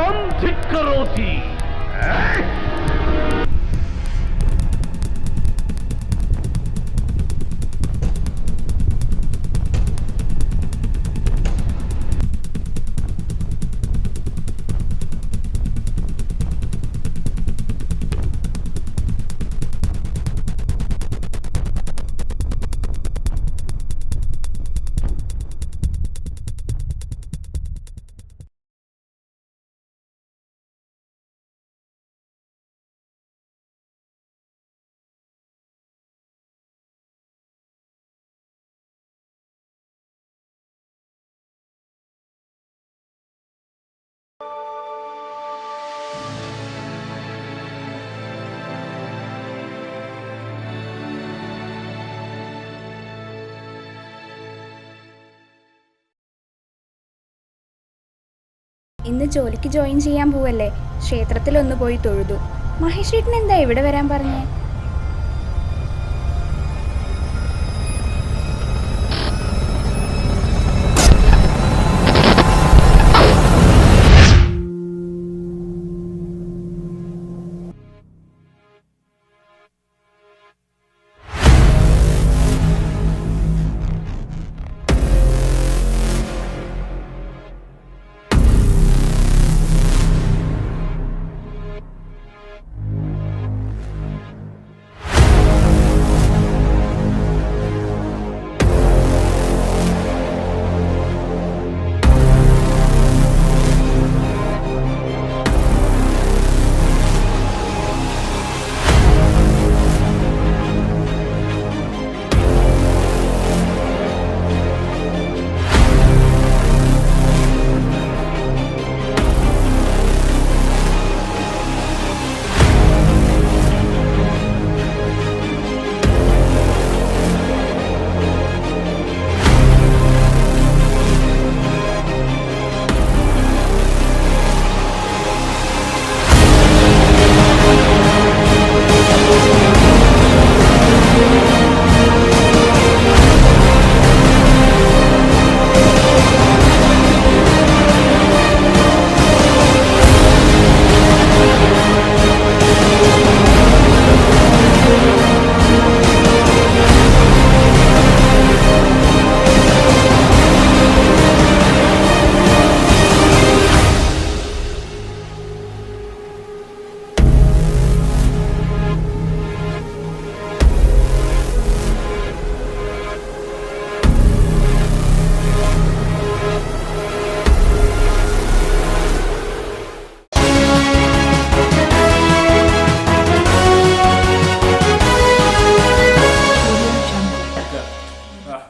सर्वं धिक्करोति। ഇന്ന് ജോലിക്ക് ജോയിൻ ചെയ്യാൻ പോവല്ലേ, ക്ഷേത്രത്തിൽ ഒന്ന് പോയി തൊഴുതു. മഹേഷ് ചേട്ടൻ എന്താ ഇവിടെ വരാൻ പറഞ്ഞേ?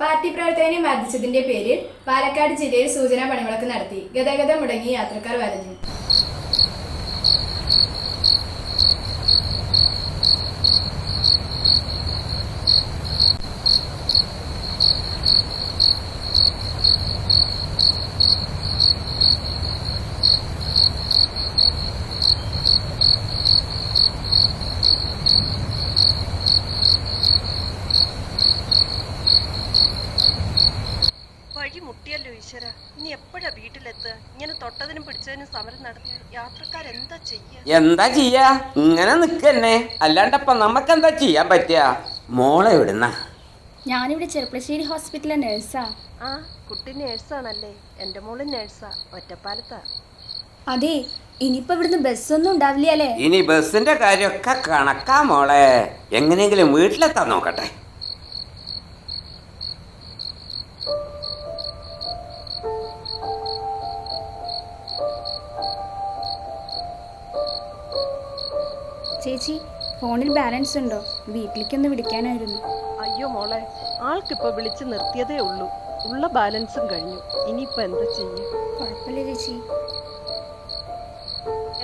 പാർട്ടി പ്രവർത്തകനെ മർദ്ദിച്ചതിന്റെ പേരിൽ പാലക്കാട് ജില്ലയിൽ സൂചനാ പണിമുടക്ക് നടത്തി. ഗതാഗതം മുടങ്ങി യാത്രക്കാർ വലഞ്ഞു. വഴി മുട്ടിയല്ലോ ഈശ്വര, ഇനി എപ്പോഴാ വീട്ടിലെത്തുക? ഇങ്ങനെ തൊട്ടതിനും പിടിച്ചതിനും സമരം നടത്തിയ യാത്രക്കാരെന്താ ചെയ്യാ? ഇങ്ങനെ നിക്കന്നെ, അല്ലാണ്ടപ്പ നമുക്കെന്താ ചെയ്യാൻ പറ്റുക? മോളെ എവിടുന്ന? ഞാനിവിടെ ചെറുപ്പശ്ശേരി ഹോസ്പിറ്റലിലെ നേഴ്സാ. ആ, കുട്ടി നേഴ്സാണല്ലേ? എൻ്റെ മോളും നേഴ്സാ, ഒറ്റപ്പാലത്താ. അതെ, ഇനിയിപ്പോ ഇവിടുന്ന് ബസ്സൊന്നും ഉണ്ടാവില്ല അല്ലേ? ഇനി ബസ്സിന്റെ കാര്യമൊക്കെ കണക്കാ മോളെ, എങ്ങനെയെങ്കിലും വീട്ടിലെത്താൻ നോക്കട്ടെ. ചേച്ചി, ഫോണിൽ ബാലൻസ് ഉണ്ടോ? വീട്ടിലേക്കൊന്ന് വിളിക്കാനായിരുന്നു. അയ്യോ മോളെ, ആൾക്കിപ്പോൾ വിളിച്ച് നിർത്തിയതേ ഉള്ളൂ. ഉള്ള ബാലൻസും കഴിഞ്ഞു. ഇനിയിപ്പോൾ എന്താ ചെയ്യും? കുഴപ്പമില്ല ചേച്ചി.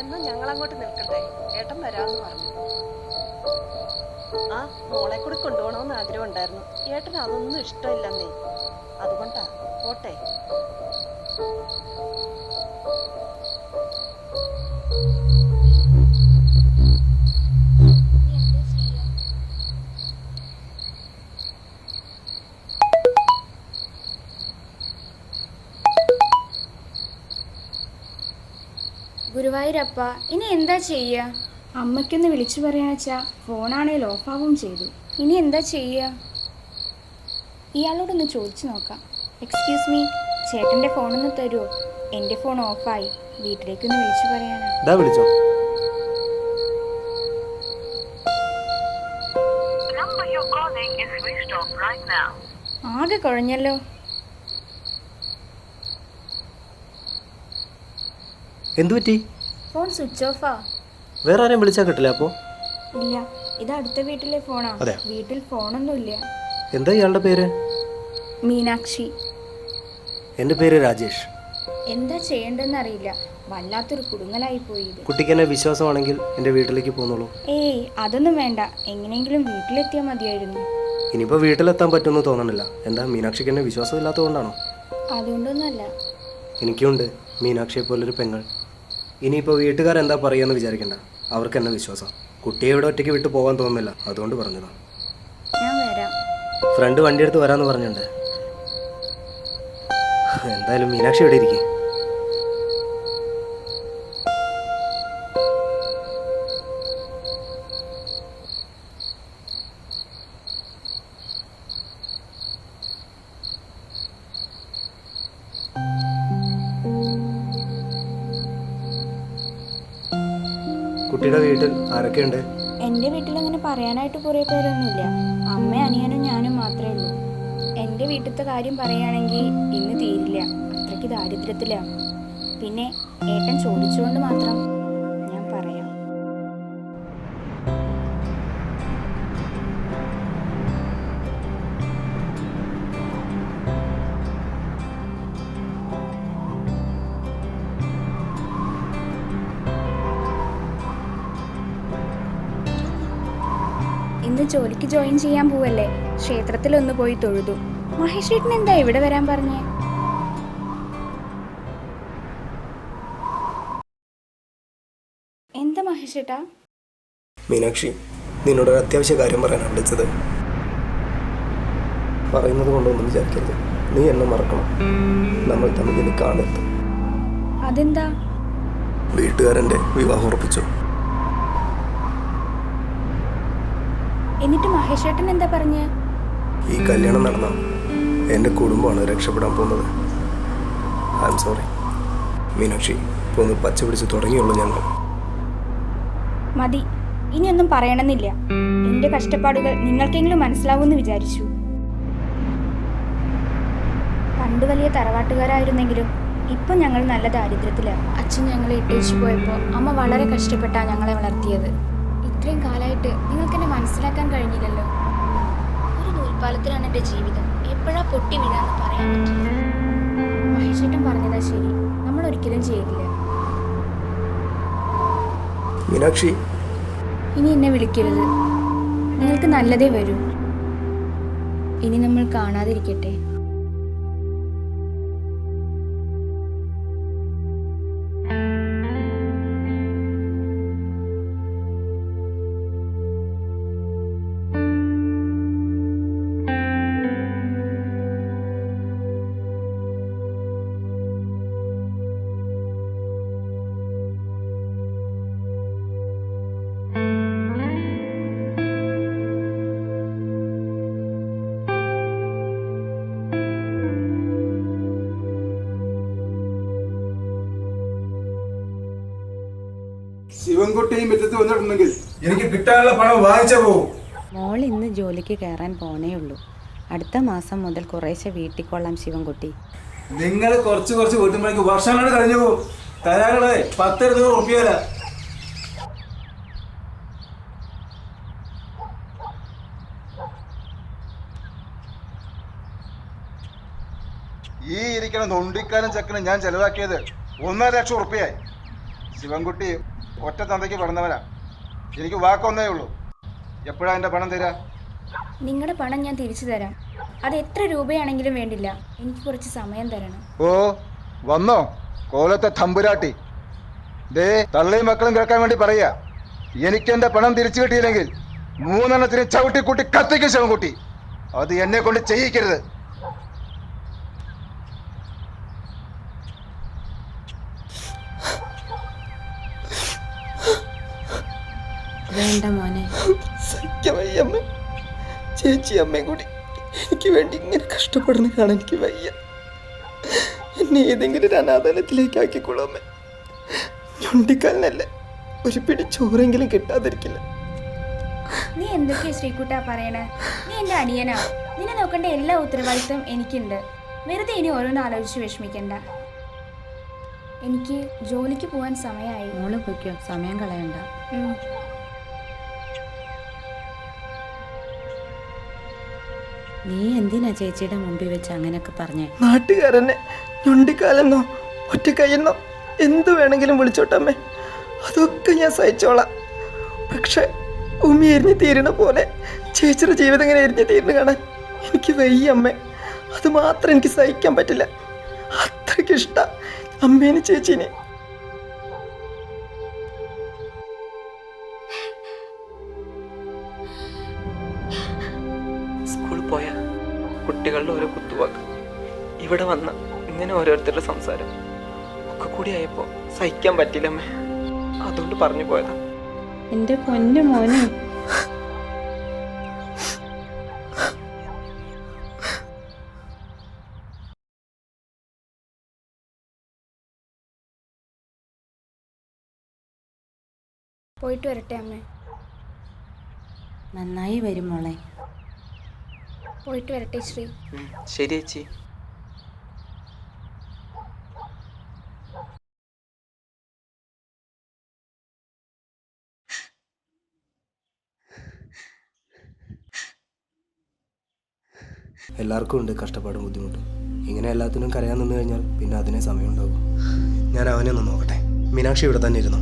എന്നാ ഞങ്ങൾ അങ്ങോട്ട് നിൽക്കട്ടെ, ഏട്ടൻ വരാമെന്ന് പറഞ്ഞു. ആ, മോളെ കൂടി കൊണ്ടുപോകണമെന്ന് ആഗ്രഹം ഉണ്ടായിരുന്നു. ഏട്ടന് അതൊന്നും ഇഷ്ടമില്ലെന്നേ, അതുകൊണ്ടാ. പോട്ടെ. ഗുരുവായൂരപ്പ, ഇനി എന്താ ചെയ്യുക? അമ്മയ്ക്കൊന്ന് വിളിച്ചു പറയാച്ചാ ഫോണാണേൽ ഓഫാവും ചെയ്തു. ഇനി എന്താ ചെയ്യുക? ഇയാളോടൊന്ന് ചോദിച്ചു നോക്കാം. എക്സ്ക്യൂസ് മീ, ചേട്ടൻ്റെ ഫോണൊന്ന് തരുമോ? എൻ്റെ ഫോൺ ഓഫായി, വീട്ടിലേക്കൊന്ന് വിളിച്ചു പറയാനാ. വിളിച്ചോ. ആകെ കുഴഞ്ഞല്ലോ. എന്തു പറ്റി? ഫോൺ സ്വിച്ച് ഓഫാ. വേറെ ആരെയും വിളിച്ചാൽ കിട്ടില്ല അപ്പോൾ? ഇല്ല, ഇത് അടുത്ത വീട്ടിലെ ഫോണാ. അതെ. വീട്ടിൽ ഫോണൊന്നുമില്ല. എന്താ ഇയാളുടെ പേര്? മീനാക്ഷി. എൻ്റെ പേര് രാജേഷ്. എന്താ ചെയ്യേണ്ടെന്നറിയില്ല, വല്ലാത്തൊരു കുടുങ്ങലായി പോയി ഇത്. കുട്ടിക്ക് എന്നെ വിശ്വാസമാണെങ്കിൽ എൻ്റെ വീട്ടിലേക്ക് പോന്നോളൂ. ഏയ്, അതൊന്നും വേണ്ട. എങ്ങനെയെങ്കിലും വീട്ടിലെത്തിയാൽ മതിയായിരുന്നു. ഇനിയിപ്പോൾ വീട്ടിലെത്താൻ പറ്റുമെന്ന് തോന്നണില്ല. എന്താ, മീനാക്ഷിക്ക് എന്നെ വിശ്വാസമില്ലാത്തതുകൊണ്ടാണോ? അതുകൊണ്ടൊന്നുമല്ല. എനിക്കുണ്ട് മീനാക്ഷിയെ പോലൊരു പെങ്ങൾ. ഇനിയിപ്പോൾ വീട്ടുകാരെന്താ പറയുകയെന്ന് വിചാരിക്കണ്ട. അവർക്ക് എന്നെ വിശ്വാസം. കുട്ടിയെ ഇവിടെ ഒറ്റയ്ക്ക് വിട്ടു പോകാൻ തോന്നുന്നില്ല, അതുകൊണ്ട് പറഞ്ഞതാണ്. ഞാൻ വരാം. ഫ്രണ്ട് വണ്ടിയെടുത്ത് വരാമെന്ന് പറഞ്ഞിട്ടുണ്ട്. എന്തായാലും മീനാക്ഷി ഇവിടെ ഇരിക്കും. കുട്ടിയുടെ വീട്ടിൽ ആരൊക്കെയുണ്ട്? എൻ്റെ വീട്ടിൽ അങ്ങനെ പറയാനായിട്ട് കുറേ പേരൊന്നുമില്ല. അമ്മ, അനിയനും ഞാനും മാത്രമേ ഉള്ളൂ. എൻ്റെ വീട്ടിലത്തെ കാര്യം പറയുകയാണെങ്കിൽ ഇന്ന് തീരില്ല, അത്രയ്ക്ക് ദാരിദ്ര്യത്തിലാണ്. പിന്നെ ഏട്ടൻ ചോദിച്ചുകൊണ്ട് മാത്രം ഞാൻ പറയാം. ഇന്ന് ജോലിക്ക് ജോയിൻ ചെയ്യാൻ പോവല്ലേ, ക്ഷേത്രത്തിലൊന്ന് പോയി തൊഴുതു. മഹേഷ് ചേട്ടൻ എന്താ ഇവിടെ വരാൻ പറഞ്ഞേ? എന്താ മഹേഷ് ചേട്ടാ? മീനാക്ഷി, നിന്നോടൊരു അത്യാവശ്യ കാര്യം പറയാനാണ് വിളിച്ചത്. പറയുന്നത് കൊണ്ടൊന്നും വിചാരിക്കരുത്. നീ എന്നെ മറക്കണം. നമ്മൾ തമ്മിൽ ഇനി കാണരുത്. അതെന്താ? വീട്ടുകാരെൻ്റെ വിവാഹം ഉറപ്പിച്ചു. എന്നിട്ട് മഹേഷ് ചേട്ടൻ എന്താ പറഞ്ഞേ? ഈ കല്യാണം നടന്ന എൻ്റെ കുടുംബമാണ് രക്ഷപ്പെടാൻ പോകുന്നത്. I am sorry Meenakshi. ഇപ്പോൾ ഒന്ന് പച്ച പിടിച്ച് തുടങ്ങിയുള്ളൂ ഞങ്ങൾ. മതി, ഇനിയൊന്നും പറയണമെന്നില്ല. എൻ്റെ കഷ്ടപ്പാടുകൾ നിങ്ങൾക്കെങ്കിലും മനസ്സിലാവുമെന്ന് വിചാരിച്ചു. പണ്ട് വലിയ തറവാട്ടുകാരായിരുന്നെങ്കിലും ഇപ്പം ഞങ്ങൾ നല്ല ദാരിദ്ര്യത്തിലാണ്. അച്ഛൻ ഞങ്ങളെ ഇട്ടേച്ചു പോയപ്പോൾ അമ്മ വളരെ കഷ്ടപ്പെട്ടാണ് ഞങ്ങളെ വളർത്തിയത്. ഇത്രയും കാലമായിട്ട് നിങ്ങൾക്കെന്നെ മനസ്സിലാക്കാൻ കഴിഞ്ഞില്ലല്ലോ. ഒരു നൂൽപ്പാലത്തിലാണ് എൻ്റെ ജീവിതം. എപ്പോഴാ പൊട്ടി വീഴാന്ന് പറയാൻ പറ്റില്ല. മഹേഷ് ചേട്ടൻ പറഞ്ഞതാ ശരി, നമ്മൾ ഒരിക്കലും ചെയ്യില്ല. മീനാക്ഷി, ഇനി എന്നെ വിളിക്കരുത്. നിങ്ങൾക്ക് നല്ലതേ വരൂ. ഇനി നമ്മൾ കാണാതിരിക്കട്ടെ. ശിവൻകുട്ടിയും മുറ്റത്ത് വന്നിട്ടുണ്ടെങ്കിൽ എനിക്ക് കിട്ടാനുള്ള പണം വാങ്ങിച്ചേ പോകും. മോൾ ഇന്ന് ജോലിക്ക് കയറാൻ പോണേ ഉള്ളൂ. അടുത്ത മാസം മുതൽ കുറേശ്ശെ വീട്ടിൽ കൊള്ളാം ശിവൻകുട്ടി. നിങ്ങൾ കുറച്ച് വീട്ടുമ്പോഴേക്ക് വർഷങ്ങൾ കഴിഞ്ഞു പോകും. തരാനുള്ളത് 10,000 റുപ്യല്ല. ഈ ഇരിക്കണ നൊണ്ടിക്കാനും ചെക്കനും ഞാൻ ചെലവാക്കിയത് 1.5 ലക്ഷം റുപ്യയായി. ശിവൻകുട്ടി ഒറ്റ തന്തയ്ക്ക് പറഞ്ഞവനാ. എനിക്ക് വാക്കൊന്നേ ഉള്ളൂ. എപ്പോഴാ എൻ്റെ പണം തരാ? നിങ്ങളുടെ പണം ഞാൻ തിരിച്ചു തരാം. അത് എത്ര രൂപയാണെങ്കിലും വേണ്ടില്ല, എനിക്ക് കുറച്ച് സമയം തരണം. ഓ വന്നോ കോലത്തെ തമ്പുരാട്ടി. ദേ തള്ളയും മക്കളും കേൾക്കാൻ വേണ്ടി പറയാ, എനിക്ക് എൻ്റെ പണം തിരിച്ചു കിട്ടിയില്ലെങ്കിൽ 3 എണ്ണത്തിന് ചവിട്ടിക്കൂട്ടി കത്തിക്കും ശിവൻകുട്ടി. അത് എന്നെ കൊണ്ട് ചെയ്യിക്കരുത്. വേണ്ട മോനെ. സഹിക്കാൻ വയ്യ അമ്മ. ചേച്ചി അമ്മയും കൂടി എനിക്ക് വേണ്ടി ഇങ്ങനെ കഷ്ടപ്പെടുന്ന കാണാൻ എനിക്ക് വയ്യ. എന്നെ ഏതെങ്കിലും ഒരു അനാഥാലയത്തിലേക്ക് ആക്കിക്കോളൂ അമ്മ. ഞൊണ്ടിക്കാലിനല്ലേ, ഒരു പിടി ചോറെങ്കിലും കിട്ടാതിരിക്കില്ല. നീ എന്തൊക്കെയാ ശ്രീകുട്ടാ പറയണേ? നീ എൻ്റെ അനിയനാ. നിന്നെ നോക്കേണ്ട എല്ലാ ഉത്തരവാദിത്വം എനിക്കുണ്ട്. വെറുതെ ഇനി ഓരോന്ന് ആലോചിച്ച് വിഷമിക്കണ്ട. എനിക്ക് ജോലിക്ക് പോകാൻ സമയമായി. മോള് പൊയ്ക്കോ, സമയം കളയണ്ട. നീ എന്തിനാ ചേച്ചിയുടെ മുമ്പിൽ വെച്ച് അങ്ങനെയൊക്കെ പറഞ്ഞേ? നാട്ടുകാരനെ ഞൊണ്ടിക്കാലെന്നോ ഒറ്റക്കൈയെന്നോ എന്ത് വേണമെങ്കിലും വിളിച്ചോട്ടമ്മേ, അതൊക്കെ ഞാൻ സഹിച്ചോളാം. പക്ഷെ ഉമ്മി എരിഞ്ഞ് തീരണ പോലെ ചേച്ചിയുടെ ജീവിതം ഇങ്ങനെ എരിഞ്ഞ് തീരുന്ന കാണാൻ എനിക്ക് വയ്യ അമ്മേ. അത് മാത്രം എനിക്ക് സഹിക്കാൻ പറ്റില്ല. അത്രയ്ക്ക് ഇഷ്ടം അമ്മേനെ ചേച്ചീനെ. സ്കൂളിൽ പോയ കുട്ടികളുടെ ഓരോ കുത്തുവാക്ക്, ഇവിടെ വന്ന ഇങ്ങനെ ഓരോരുത്തരുടെ സംസാരം ഒക്കെ കൂടി ആയപ്പോൾ സഹിക്കാൻ പറ്റില്ല അമ്മേ. അതുകൊണ്ട് പറഞ്ഞു പോയതാ. എൻ്റെ പൊന്നു മോനെ. പോയിട്ട് വരട്ടെ അമ്മേ. നന്നായി വരും മോളെ. പോയിട്ട് വരട്ടെ ശ്രീ. ശരി ചേച്ചി. എല്ലാവർക്കും ഉണ്ട് കഷ്ടപ്പാടും ബുദ്ധിമുട്ടും. ഇങ്ങനെ എല്ലാത്തിനും കരയാൻ നിന്ന് കഴിഞ്ഞാൽ പിന്നെ അതിനെ സമയം ഉണ്ടാകും. ഞാൻ അവനെ ഒന്ന് നോക്കട്ടെ. മീനാക്ഷി ഇവിടെ തന്നെ ഇരുന്നു.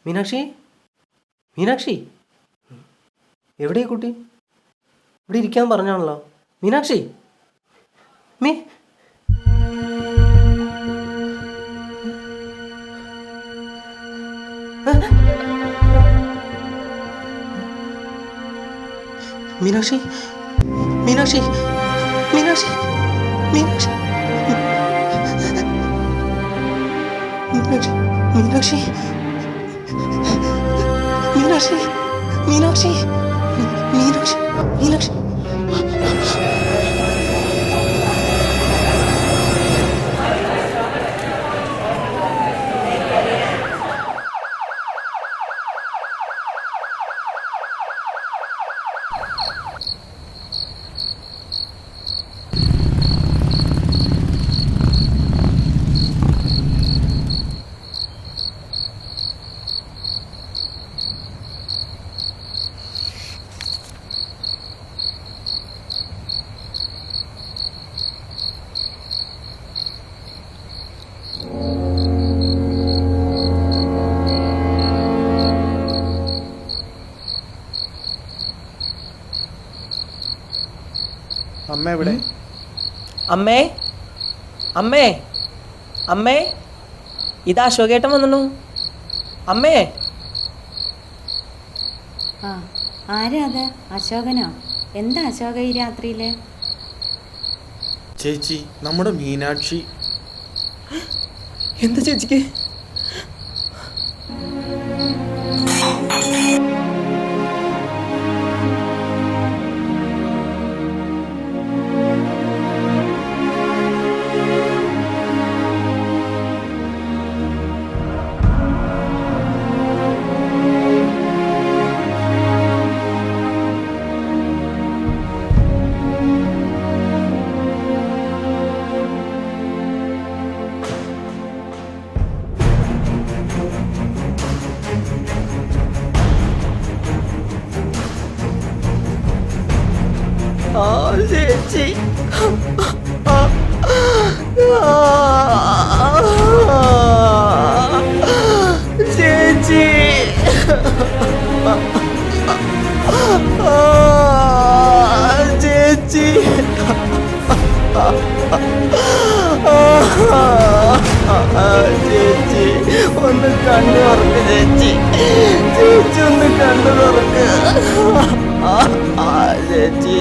മീനാക്ഷി, മീനാക്ഷി, എവിടെയാ കുട്ടി? ഇവിടെ ഇരിക്കാൻ പറഞ്ഞാണല്ലോ. മീനാക്ഷി, മീ മീനാക്ഷി, മീനാക്ഷി, മീനാക്ഷി, മീനാക്ഷി, മീനാക്ഷി, മീനാക്ഷി, മീനാക്ഷി, മീനാക്ഷി, മീനാക്ഷി, മീനാക്ഷി. അമ്മ എവിടെ? അമ്മേ അമ്മേ അമ്മേ, ഇതാ അശോകേട്ടൻ വന്നു. അമ്മേ. ആ, ആരാ അത്? അശോകനോ? എന്താ അശോക ഈ രാത്രിയിൽ? ചേച്ചി, നമ്മുടെ മീനാക്ഷി. എന്താ ചേച്ചിക്ക്? ചേച്ചി, ചേച്ചി, ചേച്ചി, ചേച്ചി ഒന്ന് കണ്ണു തുറക്ക് ചേച്ചി, ചേച്ചി ഒന്ന് കണ്ണു തുറക്ക് ചേച്ചി.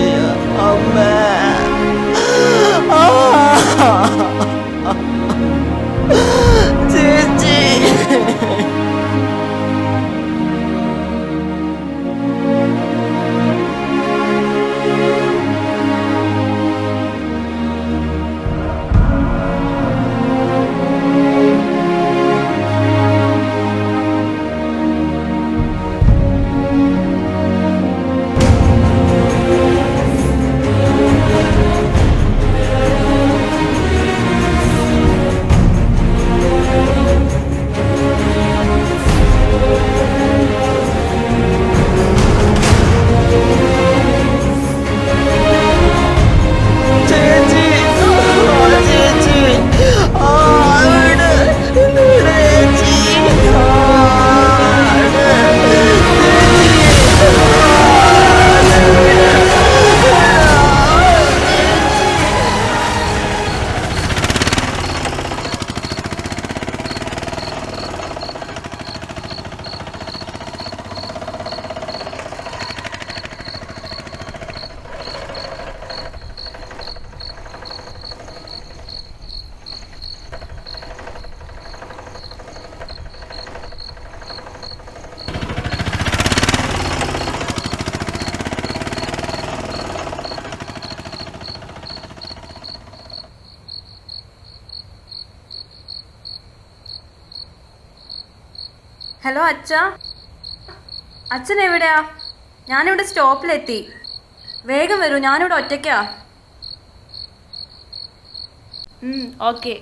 അമ്മ ചേച്ചി. ഹലോ അച്ഛാ, അച്ഛൻ എവിടെയാ? ഞാനിവിടെ സ്റ്റോപ്പിലെത്തി. വേഗം വരൂ, ഞാനിവിടെ ഒറ്റയ്ക്കാ. ഓക്കെ.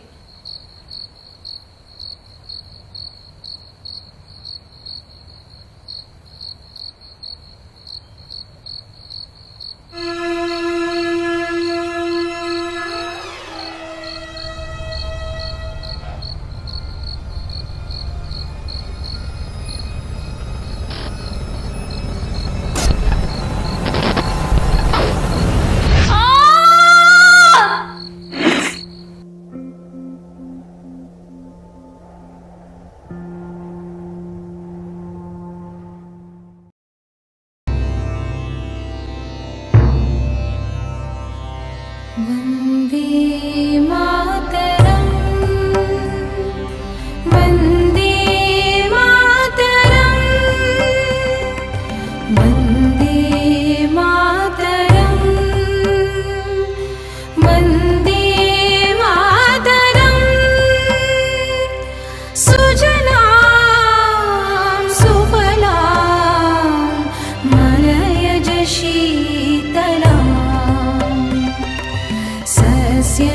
വന്ദേ മാതരം, വന്ദേ മാതരം, വന്ദേ മാതരം, വന്ദേ മാതരം. സുജലാം സുഫലാം മലയജ ശീതലാം സസ്യ